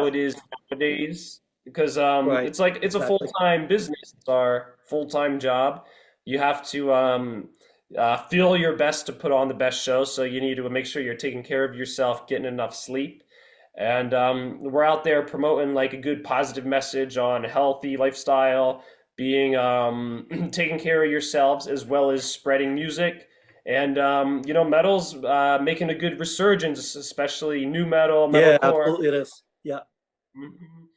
how it is nowadays because Right. it's like it's a Exactly. full-time business. It's our full-time job. You have to feel your best to put on the best show, so you need to make sure you're taking care of yourself, getting enough sleep. And we're out there promoting like a good positive message on healthy lifestyle, being taking care of yourselves as well as spreading music. And metal's making a good resurgence, especially new metal, Yeah, metalcore. absolutely it is. Yeah. Mhm.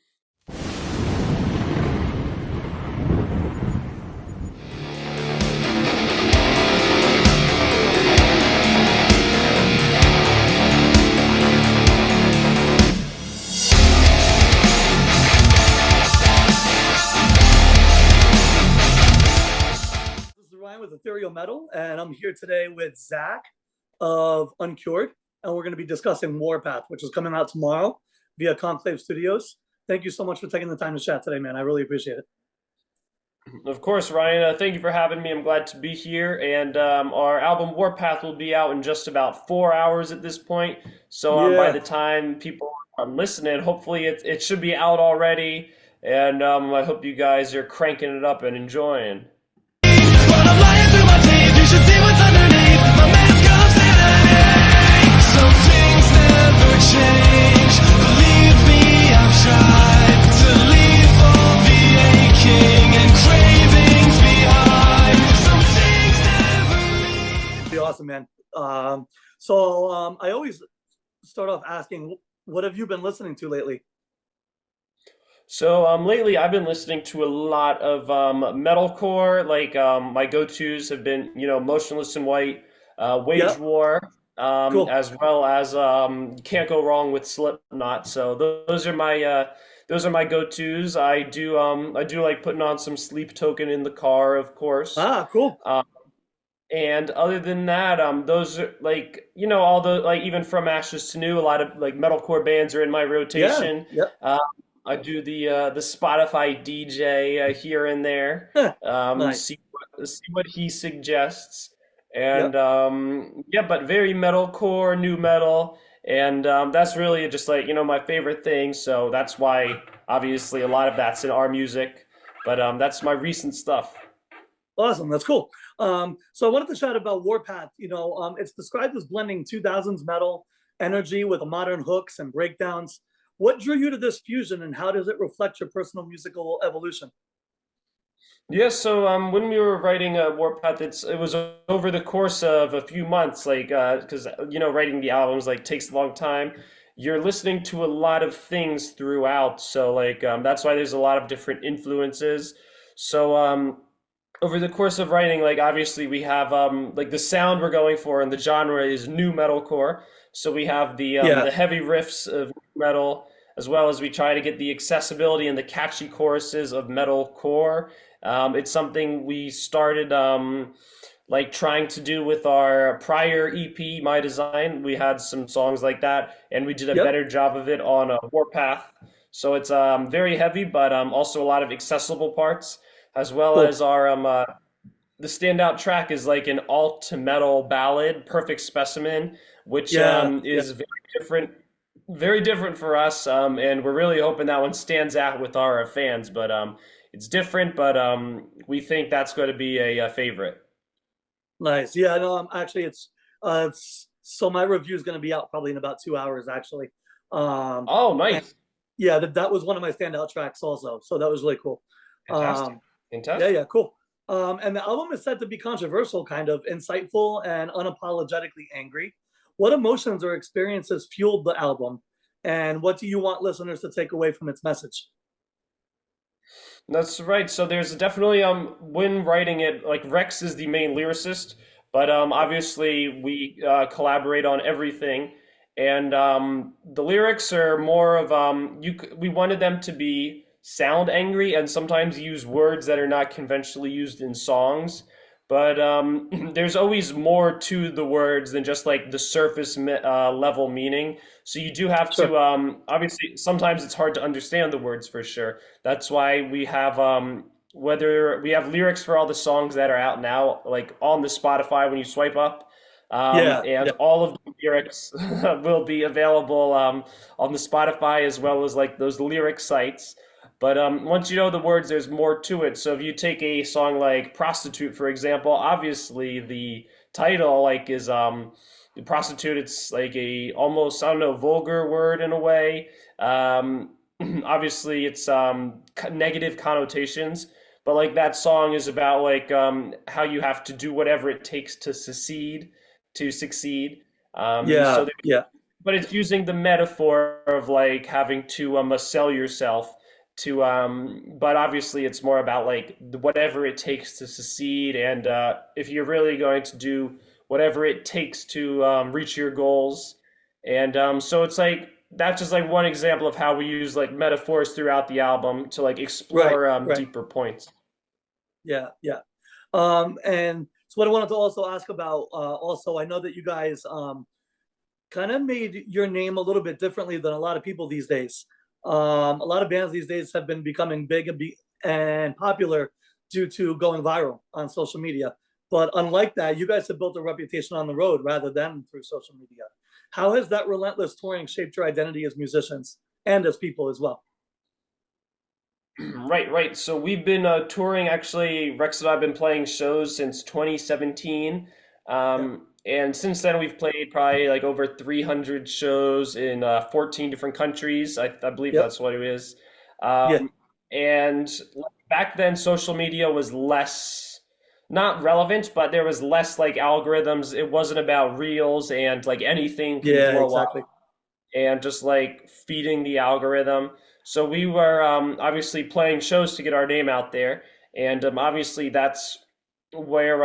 This is Ryan with Ethereal Metal, and I'm here today with Zach of Uncured, and we're going to be discussing Warpath, which is coming out tomorrow via Conclave Studios. Thank you so much for taking the time to chat today, man. I really appreciate it. Of course, Ryan. Thank you for having me. I'm glad to be here. And our album Warpath will be out in just about 4 hours at this point. So by Yeah. the time people are listening, hopefully it should be out already. And I hope you guys are cranking it up and enjoying. But I'm lying through my teeth. You should see what's underneath my mask of sanity. Some things never change. Believe me, I've tried to leave all the aching and cravings behind. Some things never leave. Be awesome, man. So I always start off asking, what have you been listening to lately? So lately, I've been listening to a lot of metalcore. Like my go-tos have been, Motionless in White, Wage Yep. War, Cool. as well as Can't Go Wrong with Slipknot. So those are my go-tos. I do like putting on some Sleep Token in the car, of course. Ah, cool. Um, and other than that, those are like all the like even from Ashes to New, a lot of like metalcore bands are in my Yeah. rotation. Yep. I do the Spotify DJ here and there. Nice. See what he suggests, and Yep. yeah, but very metalcore, new metal, and that's really just like my favorite thing. So that's why obviously a lot of that's in our music, but that's my recent stuff. Awesome. That's cool. So I wanted to chat about Warpath. It's described as blending 2000s metal energy with modern hooks and breakdowns. What drew you to this fusion, and how does it reflect your personal musical evolution? Yeah, so when we were writing Warpath, it was over the course of a few months, like because writing the albums like takes a long time. You're listening to a lot of things throughout, so like that's why there's a lot of different influences. So over the course of writing, like obviously we have like the sound we're going for, and the genre is new metalcore. So we have Yeah. the heavy riffs of metal, as well as we try to get the accessibility and the catchy choruses of metalcore. It's something we started like trying to do with our prior EP, My Design. We had some songs like that, and we did a Yep. better job of it on Warpath. So it's very heavy, but also a lot of accessible parts, as well Cool. as our the standout track is like an alt metal ballad, Perfect Specimen, which Yeah. Yeah. is very different for us, and we're really hoping that one stands out with our fans. But it's different, but we think that's going to be a favorite. Nice. Yeah. No. Actually, it's so my review is going to be out probably in about 2 hours, actually. Um, Oh, and nice, yeah, that was one of my standout tracks also. So that was really cool. fantastic, Um, yeah. fantastic. Yeah. Cool. And the album is said to be controversial, kind of insightful, and unapologetically angry. What emotions or experiences fueled the album, and what do you want listeners to take away from its message? That's right. So there's definitely when writing it, like Rex is the main lyricist, but Yep. obviously we collaborate on everything, and the lyrics are more of we wanted them to be sound angry and sometimes use words that are not conventionally used in songs, but there's always more to the words than just like the surface level meaning. So you do have Sure. to obviously sometimes it's hard to understand the words for sure. That's why we have whether we have lyrics for all the songs that are out now, like on the Spotify when you swipe up. Yeah, and yeah, all of the lyrics will be available on the Spotify as well as like those lyric sites. But once you know the words, there's more to it. So if you take a song like "Prostitute," for example, obviously the title like is prostitute. It's like a almost, I don't know, vulgar word in a way. Um, obviously, it's negative connotations, but like that song is about like how you have to do whatever it takes to succeed. yeah, yeah. But it's using the metaphor of like having to sell yourself to but obviously it's more about like whatever it takes to succeed, and if you're really going to do whatever it takes to reach your goals. And so it's like that's just like one example of how we use like metaphors throughout the album to like Right, explore right. deeper points. Yeah, yeah. And so what I wanted to also ask about, also, I know that you guys kind of made your name a little bit differently than a lot of people these days. A lot of bands these days have been becoming big and popular due to going viral on social media. But unlike that, you guys have built a reputation on the road rather than through social media. How has that relentless touring shaped your identity as musicians and as people as well? Right, right. So we've been touring. Actually, Rex and I have been playing shows since 2017. Yeah, And since then, we've played probably like over 300 shows in 14 different countries. I believe yep, that's what it is. yeah, And back then, social media was less, not relevant, but there was less like algorithms. It wasn't about reels and like anything can yeah, blow up exactly. and just like feeding the algorithm. So we were obviously playing shows to get our name out there, and obviously that's where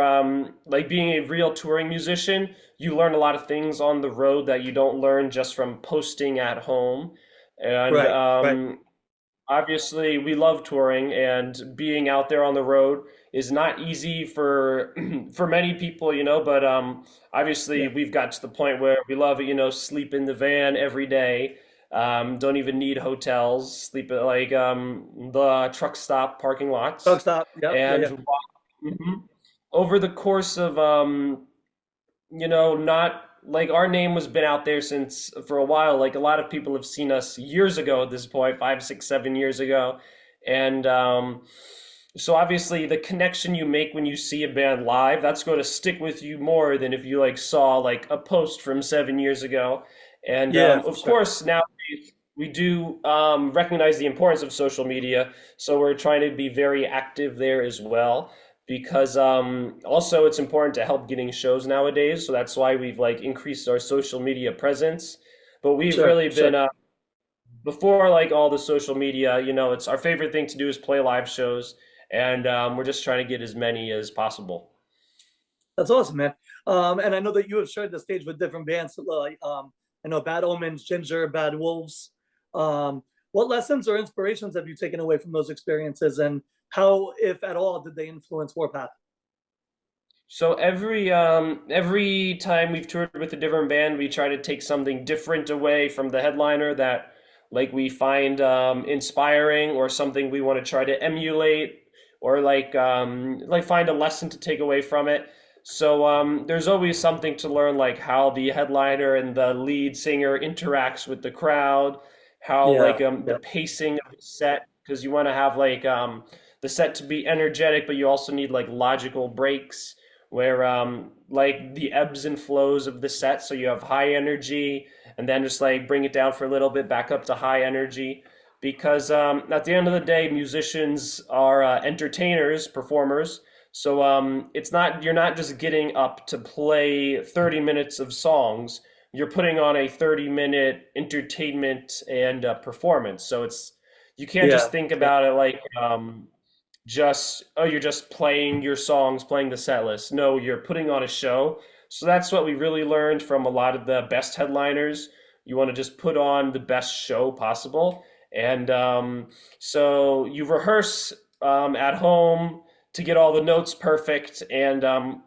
like being a real touring musician, you learn a lot of things on the road that you don't learn just from posting at home. And Right, right. obviously we love touring, and being out there on the road is not easy for for many people, but obviously Yeah, we've got to the point where we love it, sleep in the van every day. Don't even need hotels, sleep at like the truck stop parking truck lots. stop. Yep, yeah, yeah, And mhm, over the course of not like our name was been out there since for a while. Like a lot of people have seen us years ago at this point, 5, 6, 7 years ago. And so obviously the connection you make when you see a band live, that's going to stick with you more than if you like saw like a post from 7 years ago. And yeah, for of sure. course nowadays we do recognize the importance of social media, so we're trying to be very active there as well, because also it's important to help getting shows nowadays. So that's why we've like increased our social media presence. But we've Sure, really sure. been before like all the social media. It's our favorite thing to do is play live shows, and we're just trying to get as many as possible. That's awesome, man. And I know that you have shared the stage with different bands, like I know Bad Omens, Ginger, Bad Wolves. What lessons or inspirations have you taken away from those experiences, and how, if at all, did they influence Warpath? So every time we've toured with a different band, we try to take something different away from the headliner that like we find inspiring, or something we want to try to emulate, or like find a lesson to take away from it. So there's always something to learn, like how the headliner and the lead singer interacts with the crowd, how Yeah, like the yeah, pacing of the set, because you want to have like the set to be energetic, but you also need like logical breaks where like the ebbs and flows of the set, so you have high energy and then just like bring it down for a little bit back up to high energy, because at the end of the day musicians are entertainers, performers. So it's not, you're not just getting up to play 30 minutes of songs, you're putting on a 30-minute entertainment and performance. So it's, you can't yeah, just think yeah, about it like just, oh, you're just playing your songs, playing the set list. No, you're putting on a show. So that's what we really learned from a lot of the best headliners. You want to just put on the best show possible. And so you rehearse at home to get all the notes perfect, and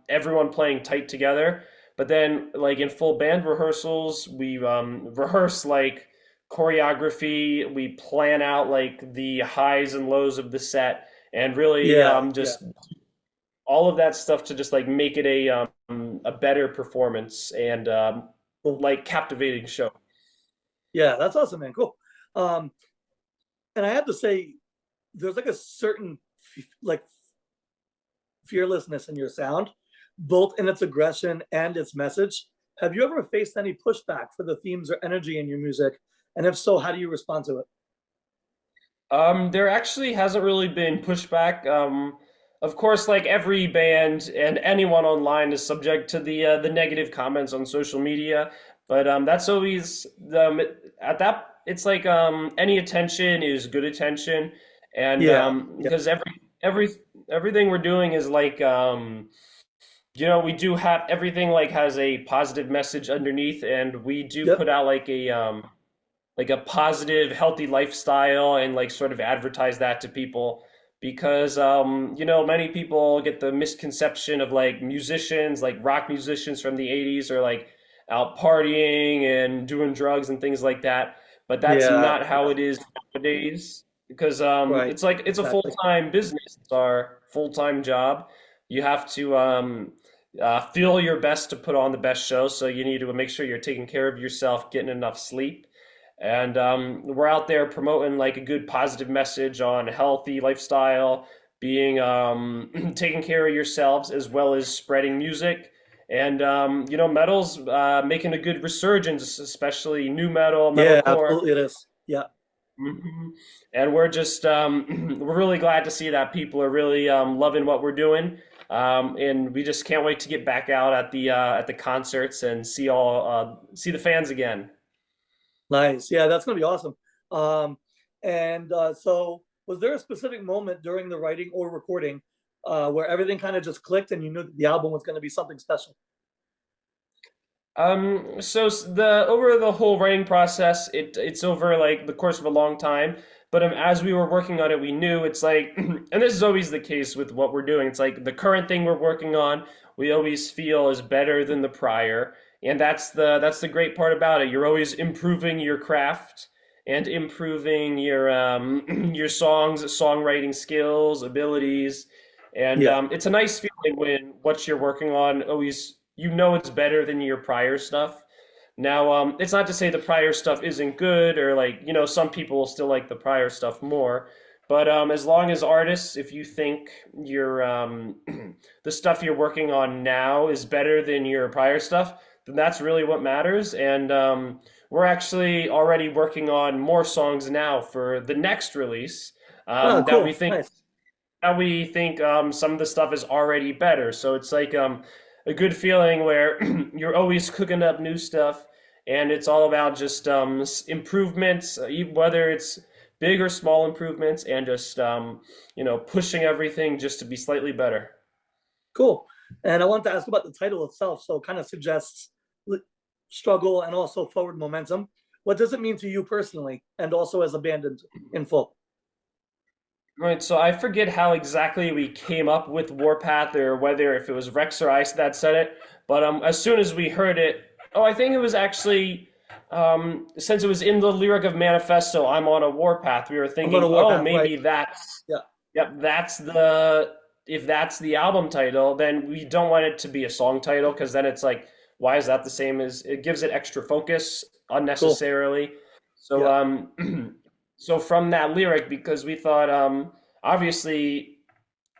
everyone playing tight together. But then, like in full band rehearsals, we rehearse like choreography. We plan out like the highs and lows of the set, and really yeah, yeah. just all of that stuff to just like make it a a better performance and Cool. like captivating show. Yeah, that's awesome, man. Cool. Um, and I have to say, there's like a certain like fearlessness in your sound, both in its aggression and its message. Have you ever faced any pushback for the themes or energy in your music? And if so, how do you respond to it? There actually hasn't really been pushback. Of course, like every band and anyone online is subject to the negative comments on social media, but that's always at that. It's like any attention is good attention, and Yeah, yeah, because every everything we're doing is like we do have everything like has a positive message underneath, and we do yep, put out like a positive, healthy lifestyle and like sort of advertise that to people because many people get the misconception of like musicians, like rock musicians from the 80s are like out partying and doing drugs and things like that. But that's yeah, not how it is nowadays because right, it's like it's a exactly. full-time business. It's our full-time job. You have to feel your best to put on the best show, so you need to make sure you're taking care of yourself, getting enough sleep, and we're out there promoting like a good positive message on healthy lifestyle, being taking care of yourselves as well as spreading music. And metal's making a good resurgence, especially new metal, Yeah, metalcore. absolutely, it is. Yeah, Mhm. And we're just we're really glad to see that people are really loving what we're doing. And we just can't wait to get back out at the concerts and see the fans again. nice. Yeah, that's gonna be awesome. And so, was there a specific moment during the writing or recording where everything kind of just clicked and you knew that the album was going to be something special? The over the whole writing process, it's over like the course of a long time. But as we were working on it, we knew it's like, and this is always the case with what we're doing. It's like the current thing we're working on, we always feel is better than the prior, and that's the great part about it. You're always improving your craft and improving your your songwriting skills, abilities, and Yeah. it's a nice feeling when what you're working on always it's better than your prior stuff. Now, it's not to say the prior stuff isn't good or like, some people will still like the prior stuff more. But as long as artists, if you think your the stuff you're working on now is better than your prior stuff, then that's really what matters. And we're actually already working on more songs now for the next release Oh, that we cool. think Nice. some of the stuff is already better. So it's like a good feeling where you're always cooking up new stuff, and it's all about just improvements, whether it's big or small improvements, and just pushing everything just to be slightly better. Cool. And I want to ask about the title itself. So it kind of suggests struggle and also forward momentum. What does it mean to you personally and also as a band in full? Right, so I forget how exactly we came up with Warpath or whether if it was Rex or Ice that said it, but as soon as we heard it, oh, I think it was actually since it was in the lyric of Manifesto, I'm on a warpath. We were I'm on a thinking, oh, warpath, right? maybe that's Yeah. yep, that's the if that's the album title, then we don't want it to be a song title because then it's like, why is that the same as it gives it extra focus Cool. unnecessarily. So Yeah. so from that lyric, because we thought obviously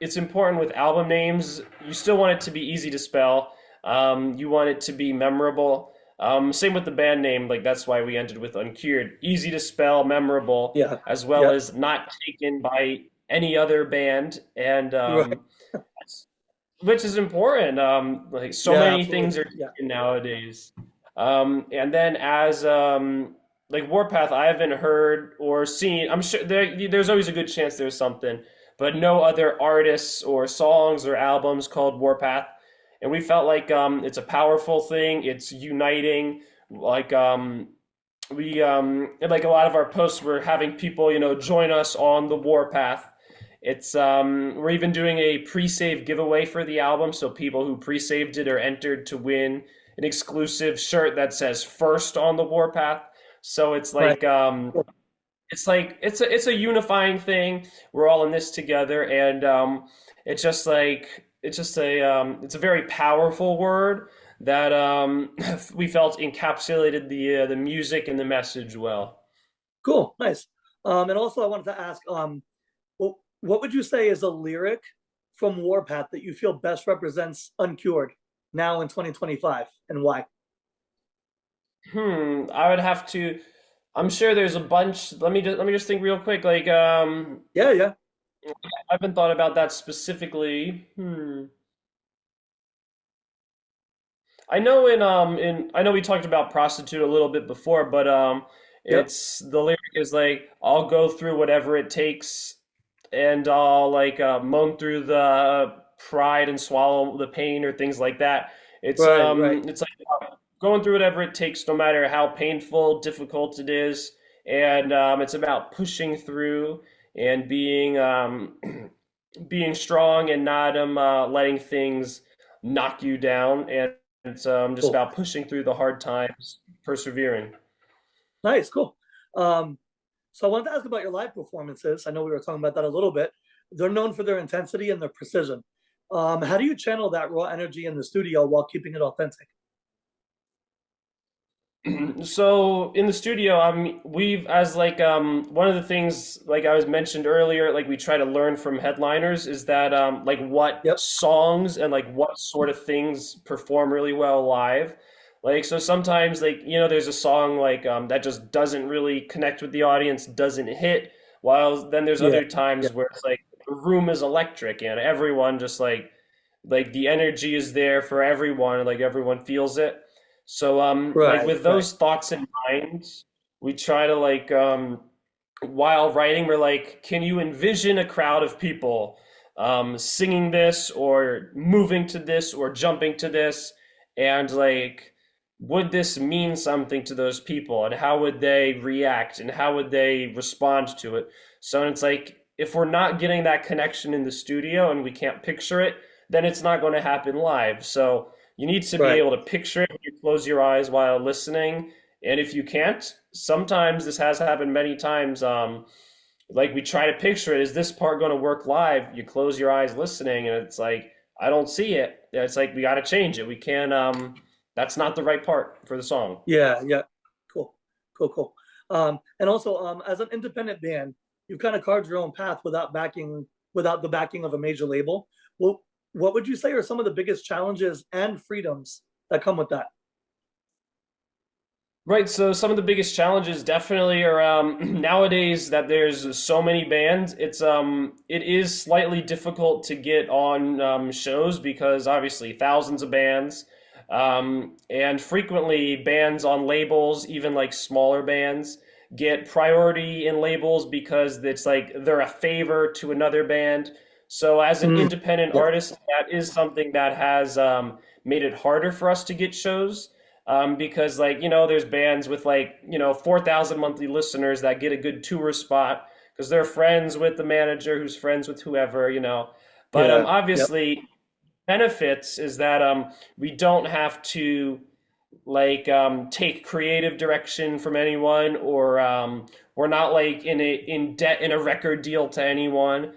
it's important with album names, you still want it to be easy to spell. You want it to be memorable. Same with the band name, like that's why we ended with Uncured. Easy to spell, memorable, Yeah. as well Yeah. as not taken by any other band, and Right. which is important. Like so Yeah, many things absolutely. are Yeah. taken nowadays. And then as like Warpath, I haven't heard or seen. I'm sure there's always a good chance there's something, but no other artists or songs or albums called Warpath. And we felt like it's a powerful thing. It's uniting. Like we like a lot of our posts were having people join us on the Warpath. It's we're even doing a pre-save giveaway for the album, so people who pre-saved it are entered to win an exclusive shirt that says first on the Warpath. So Right. Cool. it's a unifying thing. We're all in this together, and it's just like it's just it's a very powerful word that we felt encapsulated the music and the message well. Cool, nice. And also, I wanted to ask, what would you say is a lyric from Warpath that you feel best represents Uncured now in 2025, and why? I would have to. I'm sure there's a bunch. Let me just think real quick. Like Yeah, yeah, I haven't thought about that specifically. I know we talked about prostitute a little bit before, but yep, it's the lyric is like I'll go through whatever it takes, and I'll like moan through the pride and swallow the pain or things like that. right, right. It's like going through whatever it takes, no matter how painful, difficult it is, and it's about pushing through and being being strong and not letting things knock you down. And it's just Cool. about pushing through the hard times, persevering. Nice, cool. Um, so I wanted to ask about your live performances. I know we were talking about that a little bit. They're known for their intensity and their precision. How do you channel that raw energy in the studio while keeping it authentic? So in the studio, we've as like one of the things like I was mentioned earlier, like we try to learn from headliners is that like what Yep. songs and like what sort of things perform really well live. Like so sometimes like there's a song like that just doesn't really connect with the audience, doesn't hit, while then there's Yeah. other Yeah. times where it's like the room is electric and everyone just like the energy is there for everyone, and like everyone feels it. So like Right. with Right. those thoughts in mind, we try to like while writing, we're like, can you envision a crowd of people singing this or moving to this or jumping to this? And like, would this mean something to those people? And how would they react? And how would they respond to it? So it's like, if we're not getting that connection in the studio and we can't picture it, then it's not going to happen live. So you need to be Right. able to picture it when you close your eyes while listening. And if you can't, sometimes this has happened many times. Like we try to picture it. Is this part going to work live? You close your eyes listening, and it's like, I don't see it. It's like, we got to change it. We can't, that's not the right part for the song. Yeah. Yeah. Cool. Cool. Cool. And also, as an independent band, you've kind of carved your own path without the backing of a major label. Well, what would you say are some of the biggest challenges and freedoms that come with that? Right, so some of the biggest challenges definitely are nowadays that there's so many bands. It is slightly difficult to get on shows because obviously thousands of bands, and frequently bands on labels, even like smaller bands, get priority in labels because it's like they're a favor to another band. So as an Mm, independent yep. artist, that is something that has made it harder for us to get shows because like there's bands with like 4,000 monthly listeners that get a good tour spot because they're friends with the manager who's friends with whoever. But Yeah. Yep. obviously benefits is that we don't have to like take creative direction from anyone, or we're not like in debt in a record deal to anyone.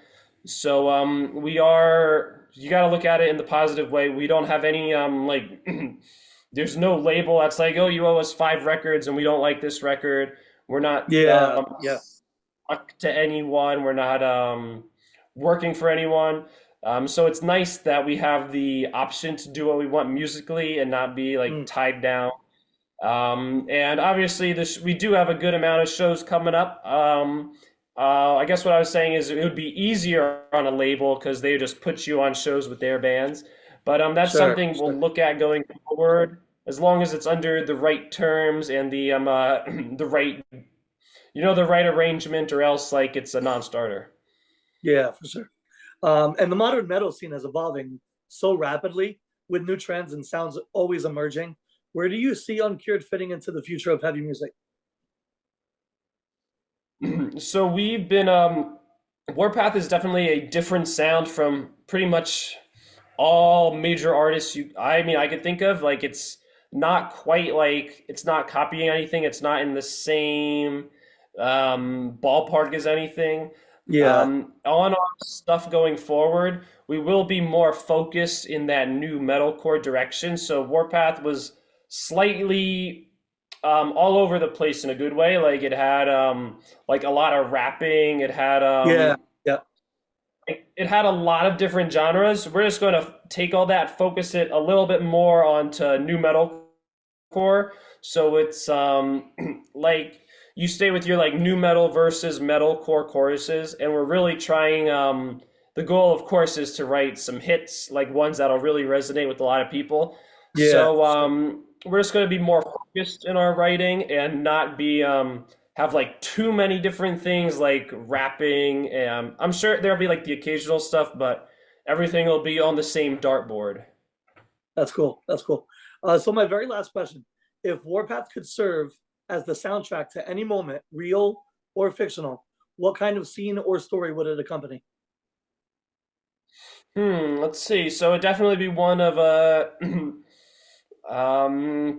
So we are, you got to look at it in the positive way. We don't have any like there's no label that's like, oh, you owe us 5 records and we don't like this record. We're not Yeah. Yeah. stuck to anyone. We're not working for anyone. So it's nice that we have the option to do what we want musically and not be like Mm, tied down. And obviously, this we do have a good amount of shows coming up. I guess what I was saying is it would be easier on a label because they just put you on shows with their bands. But that's sure. something we'll Sure. look at going forward, as long as it's under the right terms and the the right the right arrangement, or else like it's a non-starter. Yeah, for sure. And the modern metal scene is evolving so rapidly with new trends and sounds always emerging. Where do you see Uncured fitting into the future of heavy music? So we've been Warpath is definitely a different sound from pretty much all major artists I could think of. Like it's not quite like it's not copying anything. It's not in the same ballpark as anything. Yeah. On our stuff going forward, we will be more focused in that new metalcore direction. So Warpath was slightly all over the place in a good way. Like it had like a lot of rapping. Yeah. Yeah. It had a lot of different genres. We're just going to take all that, focus it a little bit more onto new metalcore. So it's like you stay with your like new metal versus metalcore choruses, and we're really trying. The goal, of course, is to write some hits, like ones that'll really resonate with a lot of people. Yeah. So we're just going to be more focused in our writing and not be have like too many different things like rapping. And I'm sure there'll be like the occasional stuff, but everything will be on the same dartboard. That's cool. That's cool. So my very last question: if Warpath could serve as the soundtrack to any moment, real or fictional, what kind of scene or story would it accompany? Let's see. So it'd definitely be one of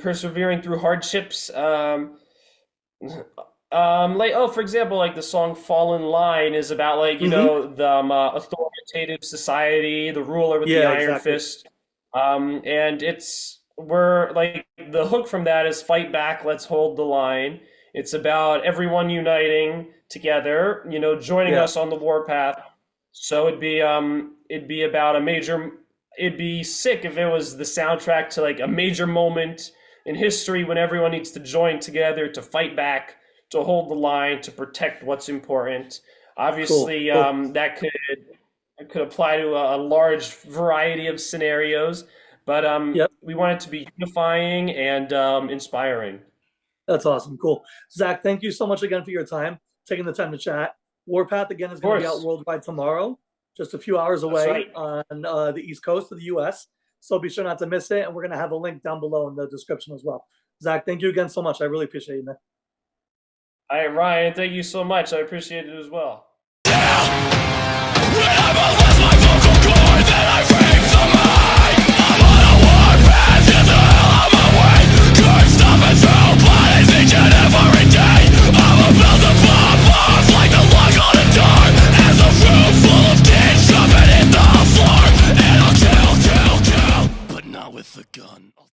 persevering through hardships. Like oh, for example, like the song "Fall in Line" is about like you Hmm. know the authoritative society, the ruler with the Yeah, iron exactly. fist, and it's we're like the hook from that is fight back, let's hold the line. It's about everyone uniting together, you know, joining Yeah, us on the warpath. So it'd be about a major. It'd be sick if it was the soundtrack to like a major moment in history when everyone needs to join together to fight back, to hold the line, to protect what's important. cool, Obviously, cool. that could apply to a large variety of scenarios, but Yep, we want it to be unifying and inspiring. that's awesome. Cool. Zach, thank you so much again for your time, taking the time to chat. Warpath again is Of going to be out course, worldwide tomorrow, just a few hours that's away right. on the East Coast of the US. So be sure not to miss it. And we're going to have a link down below in the description as well. Zach, thank you again so much. I really appreciate it, man. All right, Ryan, thank you so much. I appreciate it as well. When I'm alone